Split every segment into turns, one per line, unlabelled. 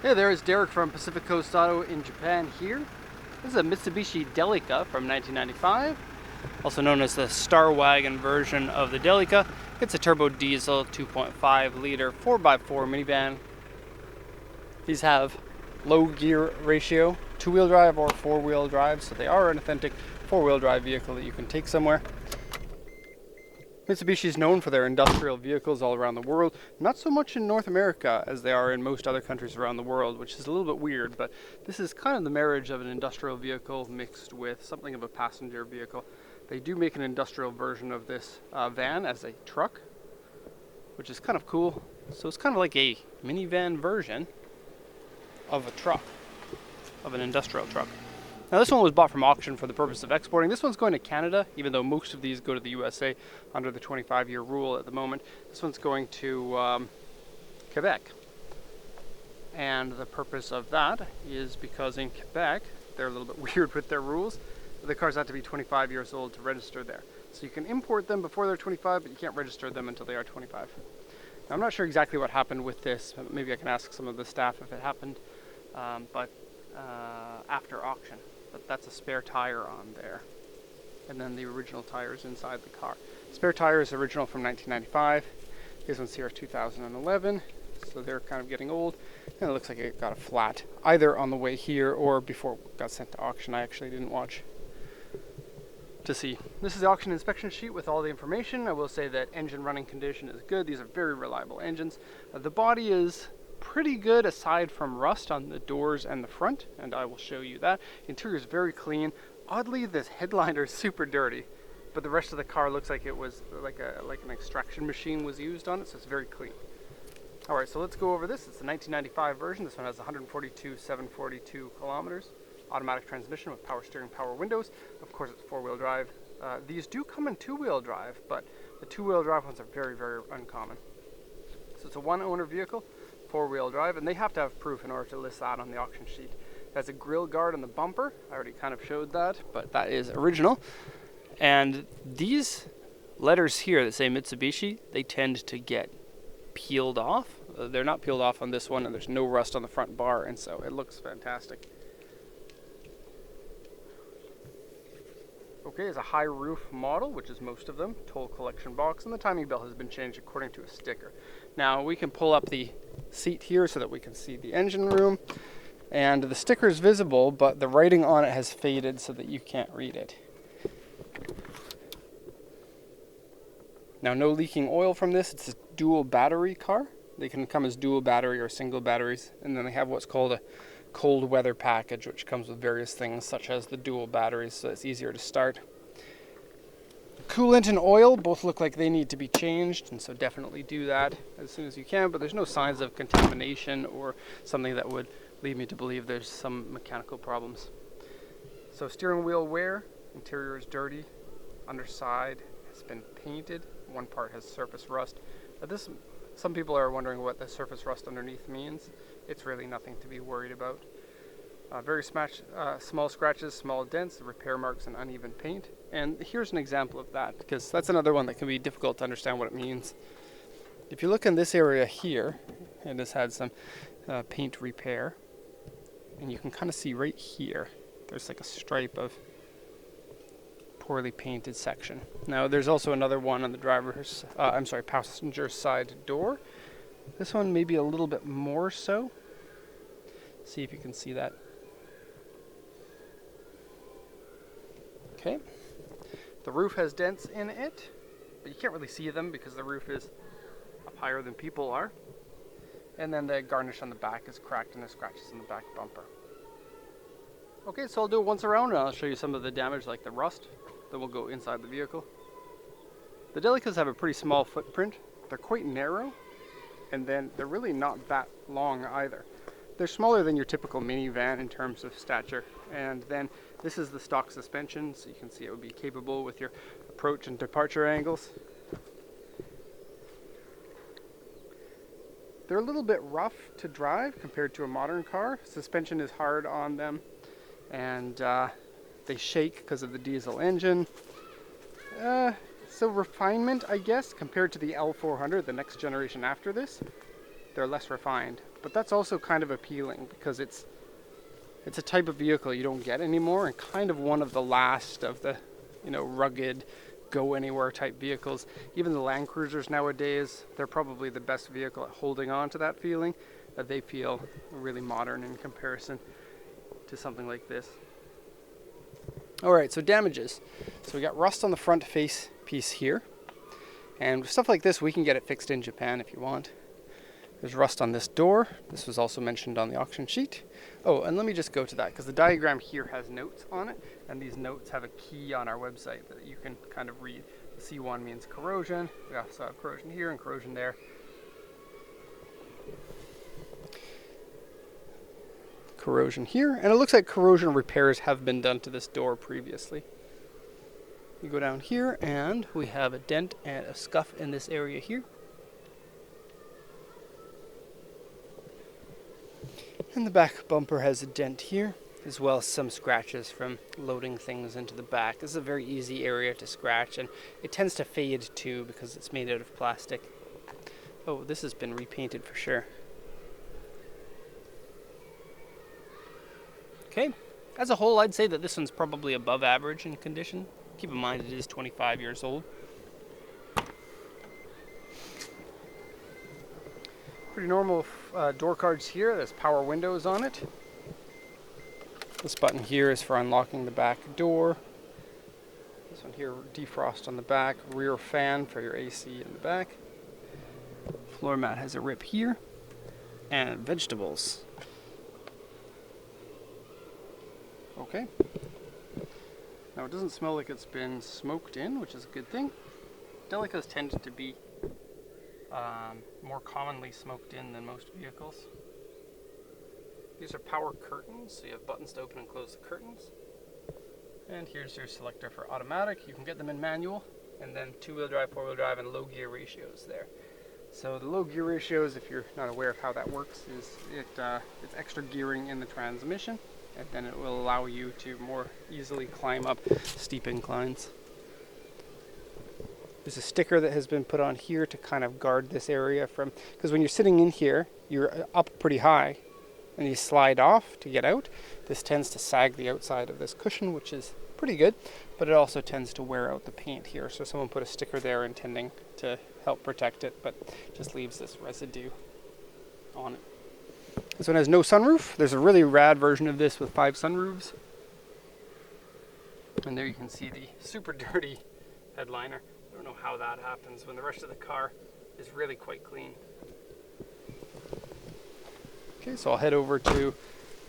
Hey there, it's Derek from Pacific Coast Auto in Japan here. This is a Mitsubishi Delica from 1995, also known as the Star Wagon version of the Delica. It's a turbo diesel 2.5 liter 4x4 minivan. These have low gear ratio, two-wheel drive or four-wheel drive, so they are an authentic four-wheel drive vehicle that you can take somewhere. Mitsubishi is known for their industrial vehicles all around the world, not so much in North America as they are in most other countries around the world, which is a little bit weird, but this is kind of the marriage of an industrial vehicle mixed with something of a passenger vehicle. They do make an industrial version of this van as a truck, which is kind of cool. So it's kind of like a minivan version of a truck, of an industrial truck. Now this one was bought from auction for the purpose of exporting. This one's going to Canada, even though most of these go to the USA under the 25-year rule at the moment. This one's going to Quebec. And the purpose of that is because in Quebec, they're a little bit weird with their rules. The cars have to be 25 years old to register there. So you can import them before they're 25, but you can't register them until they are 25. Now I'm not sure exactly what happened with this. Maybe I can ask some of the staff if it happened, after auction. But that's a spare tire on there. And then the original tire is inside the car. Spare tire is original from 1995. These ones here are 2011. So they're kind of getting old. And it looks like it got a flat either on the way here or before it got sent to auction. I actually didn't watch to see. This is the auction inspection sheet with all the information. I will say that engine running condition is good. These are very reliable engines. The body is pretty good aside from rust on the doors and the front, and I will show you that. The interior is very clean. Oddly, this headliner is super dirty, but the rest of the car looks like it was like an extraction machine was used on it, so it's very clean. All right, so let's go over this. It's the 1995 version. This one has 142,742 kilometers. Automatic transmission with power steering, power windows. Of course, it's four-wheel drive. These do come in two-wheel drive, but the two-wheel drive ones are very, very uncommon. So it's a one-owner vehicle, four-wheel drive, and they have to have proof in order to list that on the auction sheet. It has a grill guard on the bumper. I already kind of showed that, but that is original. And these letters here that say Mitsubishi, they tend to get peeled off. They're not peeled off on this one, and there's no rust on the front bar, and so it looks fantastic. Okay, it's a high roof model, which is most of them, toll collection box, and the timing belt has been changed according to a sticker. Now we can pull up the seat here so that we can see the engine room, and the sticker is visible, but the writing on it has faded so that you can't read it. Now, no leaking oil from this. It's a dual battery car. They can come as dual battery or single batteries, and then they have what's called a cold weather package, which comes with various things such as the dual batteries, so it's easier to start. Coolant and oil both look like they need to be changed, and so definitely do that as soon as you can, but there's no signs of contamination or something that would lead me to believe there's some mechanical problems. So steering wheel wear, interior is dirty, underside has been painted, one part has surface rust. Some people are wondering what the surface rust underneath means. It's really nothing to be worried about. Very small scratches, small dents, repair marks, and uneven paint. And here's an example of that, because that's another one that can be difficult to understand what it means. If you look in this area here, and this had some paint repair, and you can kind of see right here, there's like a stripe of poorly painted section. Now there's also another one on the passenger side door. This one maybe a little bit more so. See if you can see that. Okay. The roof has dents in it, but you can't really see them because the roof is up higher than people are. And then the garnish on the back is cracked and there's scratches in the back bumper. Okay, so I'll do it once around and I'll show you some of the damage like the rust that will go inside the vehicle. The Delicas have a pretty small footprint. They're quite narrow, and then they're really not that long either. They're smaller than your typical minivan in terms of stature, and then this is the stock suspension, so you can see it would be capable with your approach and departure angles. They're a little bit rough to drive compared to a modern car. Suspension is hard on them, and they shake because of the diesel engine. So refinement, I guess, compared to the L400, the next generation after this. they're less refined. But that's also kind of appealing because it's a type of vehicle you don't get anymore, and kind of one of the last of the, rugged, go anywhere type vehicles. Even the Land Cruisers nowadays, they're probably the best vehicle at holding on to that feeling. That they feel really modern in comparison to something like this. Alright, so damages. So we got rust on the front face piece here. And stuff like this, we can get it fixed in Japan if you want. There's rust on this door. This was also mentioned on the auction sheet. Oh, and let me just go to that, because the diagram here has notes on it, and these notes have a key on our website that you can kind of read. C1 means corrosion. We also have corrosion here and corrosion there. Corrosion here, and it looks like corrosion repairs have been done to this door previously. You go down here and we have a dent and a scuff in this area here. And the back bumper has a dent here, as well as some scratches from loading things into the back. This is a very easy area to scratch, and it tends to fade too because it's made out of plastic. Oh, this has been repainted for sure. Okay, as a whole, I'd say that this one's probably above average in condition. Keep in mind it is 25 years old. Pretty normal door cards here. There's power windows on it. This button here is for unlocking the back door. This one here, defrost on the back. Rear fan for your AC in the back. Floor mat has a rip here. And vegetables. Okay. Now it doesn't smell like it's been smoked in, which is a good thing. Delicas tend to be more commonly smoked in than most vehicles. These are power curtains, so you have buttons to open and close the curtains. And here's your selector for automatic. You can get them in manual, and then 2-wheel drive, 4-wheel drive, and low gear ratios there. So the low gear ratios, if you're not aware of how that works, is it's extra gearing in the transmission, and then it will allow you to more easily climb up steep inclines. There's a sticker that has been put on here to kind of guard this area from, because when you're sitting in here, you're up pretty high, and you slide off to get out. This tends to sag the outside of this cushion, which is pretty good, but it also tends to wear out the paint here. So someone put a sticker there intending to help protect it, but just leaves this residue on it. This one has no sunroof. There's a really rad version of this with 5 sunroofs. And there you can see the super dirty headliner. I don't know how that happens when the rest of the car is really quite clean. Okay, so I'll head over to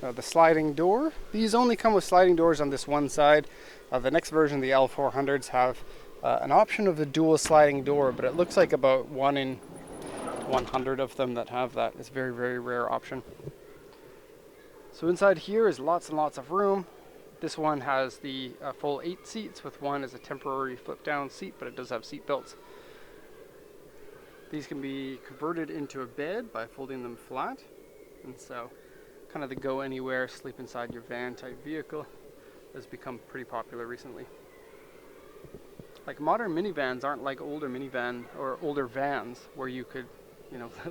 the sliding door. These only come with sliding doors on this one side. The next version, the L400s, have an option of the dual sliding door, but it looks like about 1 in 100 of them that have that. It's a very, very rare option. So inside here is lots and lots of room. This one has the full 8 seats, with one as a temporary flip down seat, but it does have seat belts. These can be converted into a bed by folding them flat. And so kind of the go anywhere, sleep inside your van type vehicle has become pretty popular recently. Like, modern minivans aren't like older minivan or older vans where you could,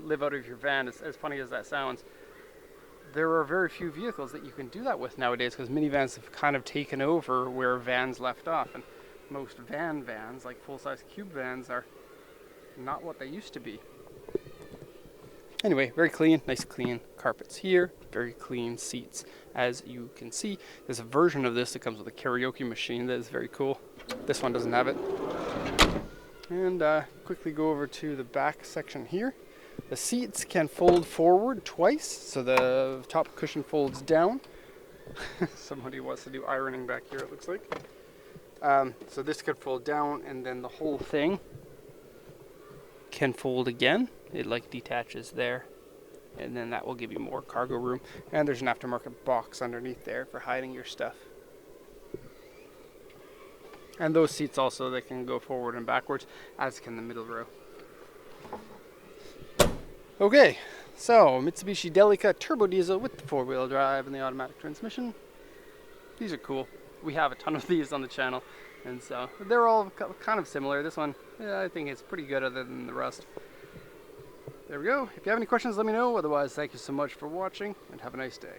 live out of your van. As funny as that sounds, there are very few vehicles that you can do that with nowadays, because minivans have kind of taken over where vans left off, and most vans, like full-size cube vans, are not what they used to be. Anyway, very clean, nice clean carpets here, very clean seats. As you can see, there's a version of this that comes with a karaoke machine that is very cool. This one doesn't have it. And quickly go over to the back section here. The seats can fold forward twice, so the top cushion folds down. Somebody wants to do ironing back here, it looks like. So this could fold down, and then the whole thing can fold again. It detaches there, and then that will give you more cargo room. And there's an aftermarket box underneath there for hiding your stuff. And those seats also, they can go forward and backwards, as can the middle row. Okay, so Mitsubishi Delica turbo diesel with the 4-wheel drive and the automatic transmission. These are cool. We have a ton of these on the channel, and so they're all kind of similar. This one, I think it's pretty good other than the rust. there we go. If you have any questions, let me know. Otherwise, thank you so much for watching, and have a nice day.